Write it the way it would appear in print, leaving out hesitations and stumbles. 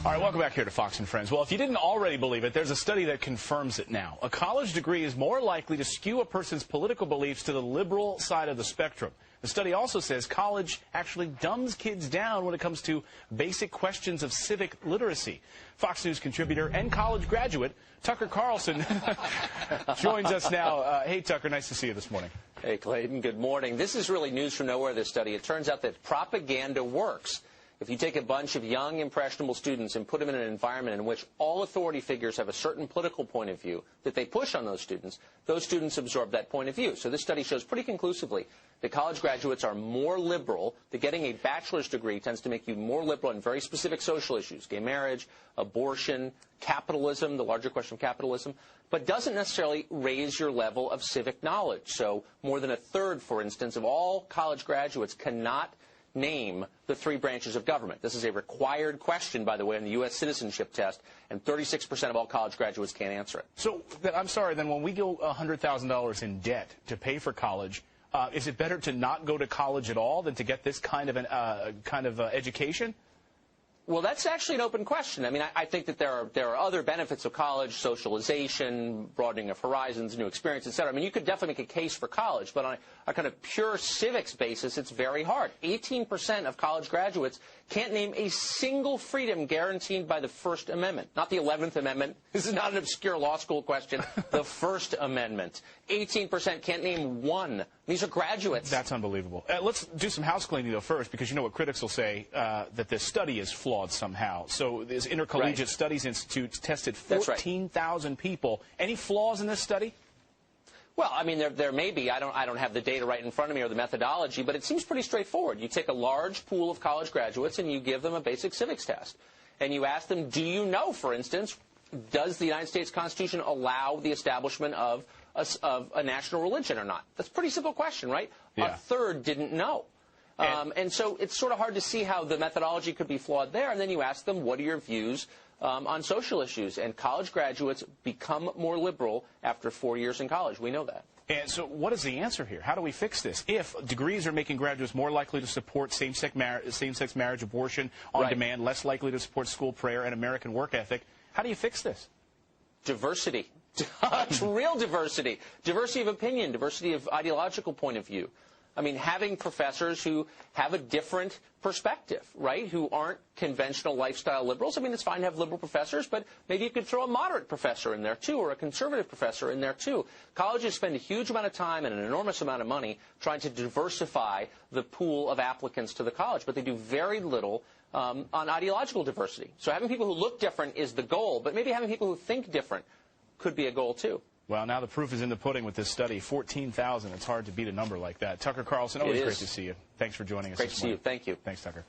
All right, welcome back here to Fox and Friends. Well, if you didn't already believe it, there's a study that confirms it now. A college degree is more likely to skew a person's political beliefs to the liberal side of the spectrum. The study also says college actually dumbs kids down when it comes to basic questions of civic literacy. Fox News contributor and college graduate Tucker Carlson joins us now. Hey, Tucker, nice to see you this morning. Hey, Clayton, good morning. This is really news from nowhere, this study. It turns out that propaganda works. If you take a bunch of young, impressionable students and put them in an environment in which all authority figures have a certain political point of view that they push on those students absorb that point of view. So this study shows pretty conclusively that college graduates are more liberal, that getting a bachelor's degree tends to make you more liberal on very specific social issues, gay marriage, abortion, capitalism, the larger question of capitalism, but doesn't necessarily raise your level of civic knowledge. So more than a third, for instance, of all college graduates cannot name the 3 branches of government. This is a required question, by the way, in the U.S. citizenship test, and 36% of all college graduates can't answer it. So, I'm sorry, then when we go $100,000 in debt to pay for college, is it better to not go to college at all than to get this kind of education? Well, that's actually an open question. I mean, I think that there are other benefits of college: socialization, broadening of horizons, new experience, et cetera. I mean, you could definitely make a case for college, but on a kind of pure civics basis, it's very hard. 18% of college graduates can't name a single freedom guaranteed by the First Amendment. Not the 11th Amendment. This is not an obscure law school question. The First Amendment. 18% can't name one. These are graduates. That's unbelievable. Let's do some house cleaning, though, first, because you know what critics will say, that this study is flawed somehow. So this Intercollegiate Studies Institute tested 14,000 people. Any flaws in this study? Well, I mean, there may be. I don't have the data right in front of me or the methodology, but it seems pretty straightforward. You take a large pool of college graduates and you give them a basic civics test. And you ask them, do you know, for instance, does the United States Constitution allow the establishment of a national religion or not? That's a pretty simple question, right? Yeah. A third didn't know. And so it's sort of hard to see how the methodology could be flawed there. And then you ask them, what are your views on social issues? And college graduates become more liberal after 4 years in college. We know that. And so what is the answer here? How do we fix this? If degrees are making graduates more likely to support same-sex marriage, abortion on demand, less likely to support school prayer and American work ethic, how do you fix this? Diversity. Real diversity. Diversity of opinion, diversity of ideological point of view. I mean, having professors who have a different perspective, right, who aren't conventional lifestyle liberals. I mean, it's fine to have liberal professors, but maybe you could throw a moderate professor in there, too, or a conservative professor in there, too. Colleges spend a huge amount of time and an enormous amount of money trying to diversify the pool of applicants to the college, but they do very little on ideological diversity. So having people who look different is the goal, but maybe having people who think different could be a goal, too. Well, now the proof is in the pudding with this study. 14,000. It's hard to beat a number like that. Tucker Carlson, always great to see you. Thanks for joining us this morning. Great to see you. Thank you. Thanks, Tucker.